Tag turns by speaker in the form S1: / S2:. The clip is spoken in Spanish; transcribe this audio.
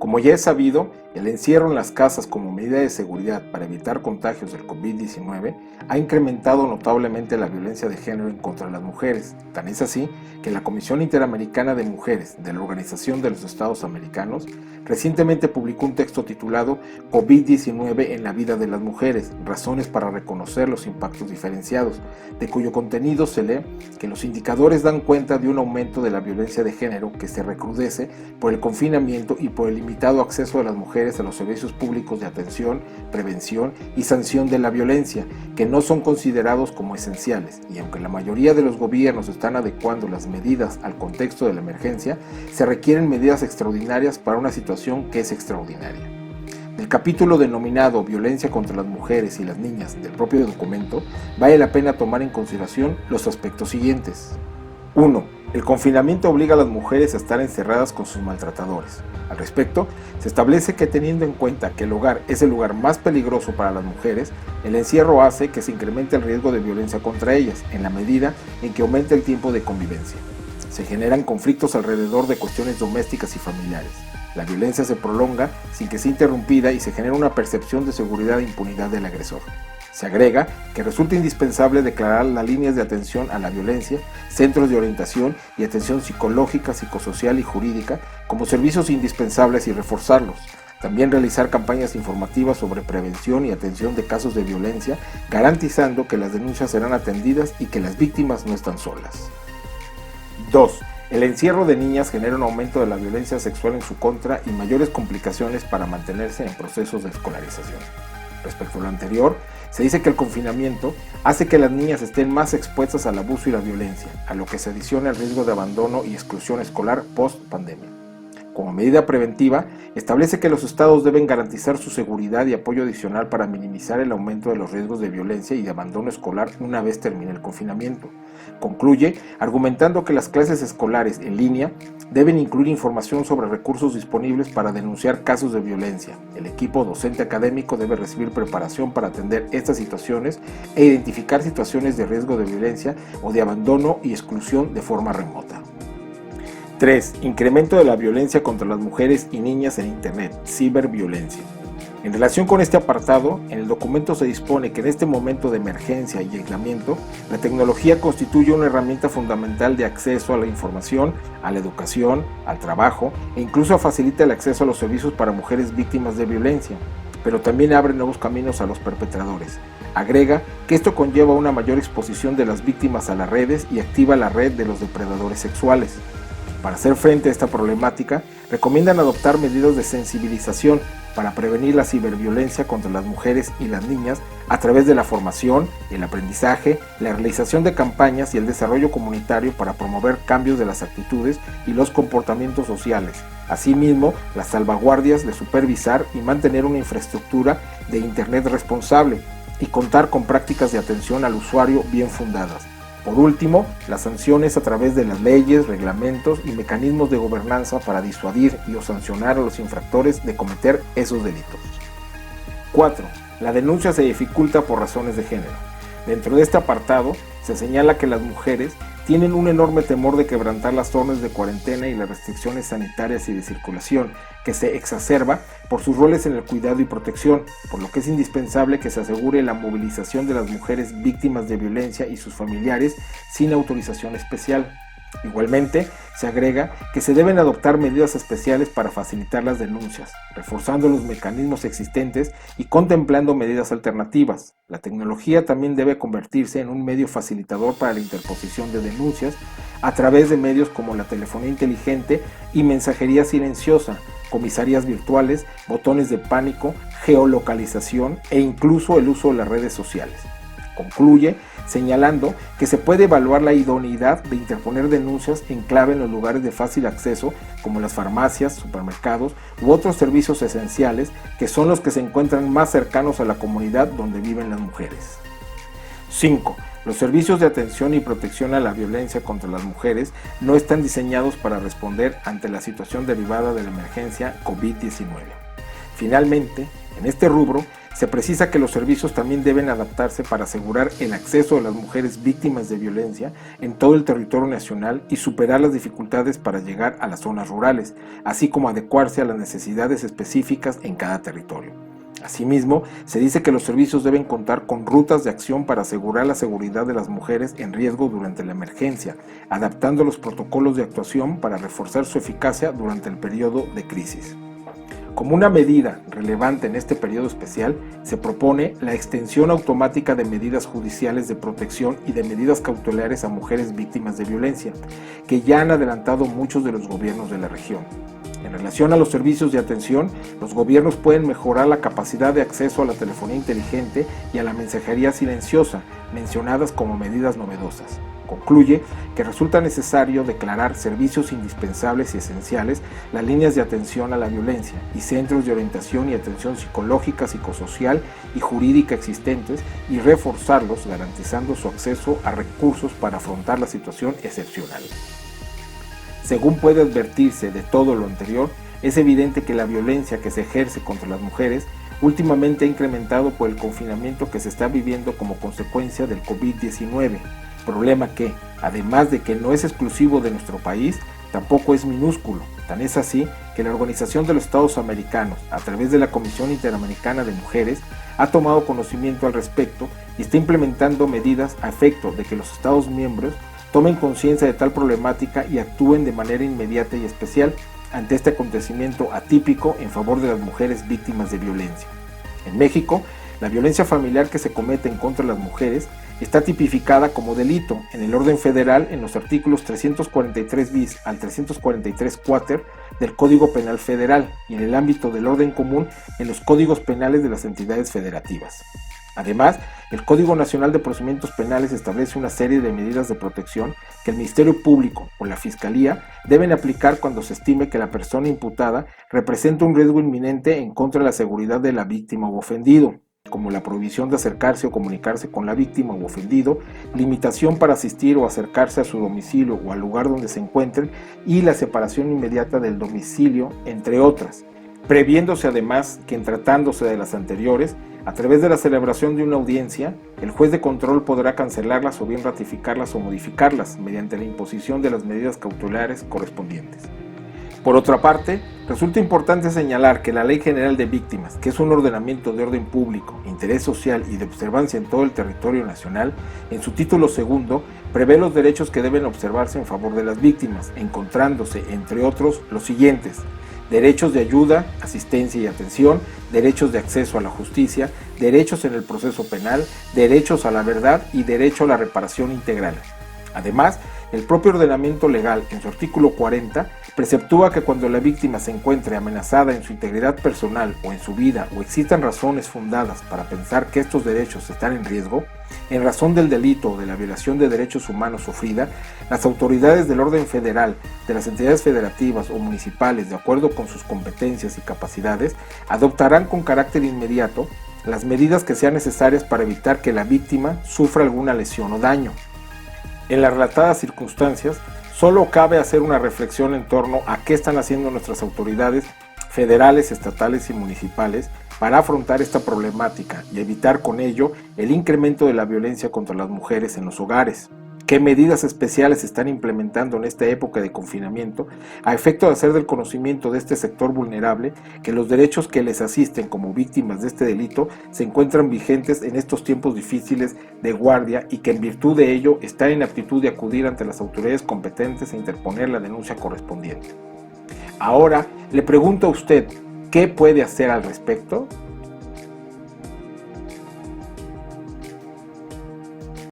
S1: Como ya es sabido, el encierro en las casas como medida de seguridad para evitar contagios del COVID-19 ha incrementado notablemente la violencia de género en contra de las mujeres. Tan es así que la Comisión Interamericana de Mujeres de la Organización de los Estados Americanos recientemente publicó un texto titulado COVID-19 en la vida de las mujeres, razones para reconocer los impactos diferenciados, de cuyo contenido se lee que los indicadores dan cuenta de un aumento de la violencia de género que se recrudece por el confinamiento y por el limitado acceso de las mujeres a los servicios públicos de atención, prevención y sanción de la violencia, que no son considerados como esenciales, y aunque la mayoría de los gobiernos están adecuando las medidas al contexto de la emergencia, se requieren medidas extraordinarias para una situación que es extraordinaria. Del capítulo denominado Violencia contra las mujeres y las niñas del propio documento, vale la pena tomar en consideración los aspectos siguientes. 1. El confinamiento obliga a las mujeres a estar encerradas con sus maltratadores. Al respecto, se establece que teniendo en cuenta que el hogar es el lugar más peligroso para las mujeres, el encierro hace que se incremente el riesgo de violencia contra ellas, en la medida en que aumenta el tiempo de convivencia. Se generan conflictos alrededor de cuestiones domésticas y familiares. La violencia se prolonga sin que sea interrumpida y se genera una percepción de seguridad e impunidad del agresor. Se agrega que resulta indispensable declarar las líneas de atención a la violencia, centros de orientación y atención psicológica, psicosocial y jurídica como servicios indispensables y reforzarlos. También realizar campañas informativas sobre prevención y atención de casos de violencia, garantizando que las denuncias serán atendidas y que las víctimas no están solas. 2. El encierro de niñas genera un aumento de la violencia sexual en su contra y mayores complicaciones para mantenerse en procesos de escolarización. Respecto a lo anterior, se dice que el confinamiento hace que las niñas estén más expuestas al abuso y la violencia, a lo que se adiciona el riesgo de abandono y exclusión escolar post-pandemia. Como medida preventiva, establece que los estados deben garantizar su seguridad y apoyo adicional para minimizar el aumento de los riesgos de violencia y de abandono escolar una vez termine el confinamiento. Concluye argumentando que las clases escolares en línea deben incluir información sobre recursos disponibles para denunciar casos de violencia. El equipo docente académico debe recibir preparación para atender estas situaciones e identificar situaciones de riesgo de violencia o de abandono y exclusión de forma remota. 3. Incremento de la violencia contra las mujeres y niñas en Internet, ciberviolencia. En relación con este apartado, en el documento se dispone que en este momento de emergencia y aislamiento, la tecnología constituye una herramienta fundamental de acceso a la información, a la educación, al trabajo e incluso facilita el acceso a los servicios para mujeres víctimas de violencia, pero también abre nuevos caminos a los perpetradores. Agrega que esto conlleva una mayor exposición de las víctimas a las redes y activa la red de los depredadores sexuales. Para hacer frente a esta problemática, recomiendan adoptar medidas de sensibilización para prevenir la ciberviolencia contra las mujeres y las niñas a través de la formación, el aprendizaje, la realización de campañas y el desarrollo comunitario para promover cambios de las actitudes y los comportamientos sociales. Asimismo, las salvaguardias de supervisar y mantener una infraestructura de Internet responsable y contar con prácticas de atención al usuario bien fundadas. Por último, las sanciones a través de las leyes, reglamentos y mecanismos de gobernanza para disuadir y o sancionar a los infractores de cometer esos delitos. 4. La denuncia se dificulta por razones de género. Dentro de este apartado, se señala que las mujeres tienen un enorme temor de quebrantar las órdenes de cuarentena y las restricciones sanitarias y de circulación, que se exacerba por sus roles en el cuidado y protección, por lo que es indispensable que se asegure la movilización de las mujeres víctimas de violencia y sus familiares sin autorización especial. Igualmente, se agrega que se deben adoptar medidas especiales para facilitar las denuncias, reforzando los mecanismos existentes y contemplando medidas alternativas. La tecnología también debe convertirse en un medio facilitador para la interposición de denuncias a través de medios como la telefonía inteligente y mensajería silenciosa, comisarías virtuales, botones de pánico, geolocalización e incluso el uso de las redes sociales. Concluye señalando que se puede evaluar la idoneidad de interponer denuncias en clave en los lugares de fácil acceso como las farmacias, supermercados u otros servicios esenciales que son los que se encuentran más cercanos a la comunidad donde viven las mujeres. 5. Los servicios de atención y protección a la violencia contra las mujeres no están diseñados para responder ante la situación derivada de la emergencia COVID-19. Finalmente, en este rubro, se precisa que los servicios también deben adaptarse para asegurar el acceso de las mujeres víctimas de violencia en todo el territorio nacional y superar las dificultades para llegar a las zonas rurales, así como adecuarse a las necesidades específicas en cada territorio. Asimismo, se dice que los servicios deben contar con rutas de acción para asegurar la seguridad de las mujeres en riesgo durante la emergencia, adaptando los protocolos de actuación para reforzar su eficacia durante el periodo de crisis. Como una medida relevante en este periodo especial, se propone la extensión automática de medidas judiciales de protección y de medidas cautelares a mujeres víctimas de violencia, que ya han adelantado muchos de los gobiernos de la región. En relación a los servicios de atención, los gobiernos pueden mejorar la capacidad de acceso a la telefonía inteligente y a la mensajería silenciosa, mencionadas como medidas novedosas. Concluye que resulta necesario declarar servicios indispensables y esenciales las líneas de atención a la violencia y centros de orientación y atención psicológica, psicosocial y jurídica existentes y reforzarlos garantizando su acceso a recursos para afrontar la situación excepcional. Según puede advertirse de todo lo anterior, es evidente que la violencia que se ejerce contra las mujeres últimamente ha incrementado por el confinamiento que se está viviendo como consecuencia del COVID-19, problema que, además de que no es exclusivo de nuestro país, tampoco es minúsculo. Tan es así que la Organización de los Estados Americanos, a través de la Comisión Interamericana de Mujeres, ha tomado conocimiento al respecto y está implementando medidas a efecto de que los Estados miembros tomen conciencia de tal problemática y actúen de manera inmediata y especial ante este acontecimiento atípico en favor de las mujeres víctimas de violencia. En México, la violencia familiar que se comete en contra de las mujeres está tipificada como delito en el orden federal en los artículos 343 bis al 343 quater del Código Penal Federal y en el ámbito del orden común en los códigos penales de las entidades federativas. Además, el Código Nacional de Procedimientos Penales establece una serie de medidas de protección que el Ministerio Público o la Fiscalía deben aplicar cuando se estime que la persona imputada representa un riesgo inminente en contra de la seguridad de la víctima o ofendido, como la prohibición de acercarse o comunicarse con la víctima o ofendido, limitación para asistir o acercarse a su domicilio o al lugar donde se encuentren y la separación inmediata del domicilio, entre otras, previéndose además que en tratándose de las anteriores, a través de la celebración de una audiencia, el juez de control podrá cancelarlas o bien ratificarlas o modificarlas mediante la imposición de las medidas cautelares correspondientes. Por otra parte, resulta importante señalar que la Ley General de Víctimas, que es un ordenamiento de orden público, interés social y de observancia en todo el territorio nacional, en su título segundo, prevé los derechos que deben observarse en favor de las víctimas, encontrándose, entre otros, los siguientes: derechos de ayuda, asistencia y atención, derechos de acceso a la justicia, derechos en el proceso penal, derechos a la verdad y derecho a la reparación integral. Además, el propio ordenamiento legal, en su artículo 40, preceptúa que cuando la víctima se encuentre amenazada en su integridad personal o en su vida o existan razones fundadas para pensar que estos derechos están en riesgo, en razón del delito o de la violación de derechos humanos sufrida, las autoridades del orden federal, de las entidades federativas o municipales, de acuerdo con sus competencias y capacidades, adoptarán con carácter inmediato las medidas que sean necesarias para evitar que la víctima sufra alguna lesión o daño. En las relatadas circunstancias, solo cabe hacer una reflexión en torno a qué están haciendo nuestras autoridades federales, estatales y municipales para afrontar esta problemática y evitar con ello el incremento de la violencia contra las mujeres en los hogares. ¿Qué medidas especiales se están implementando en esta época de confinamiento a efecto de hacer del conocimiento de este sector vulnerable que los derechos que les asisten como víctimas de este delito se encuentran vigentes en estos tiempos difíciles de guardia y que en virtud de ello están en aptitud de acudir ante las autoridades competentes e interponer la denuncia correspondiente? Ahora, le pregunto a usted, ¿qué puede hacer al respecto?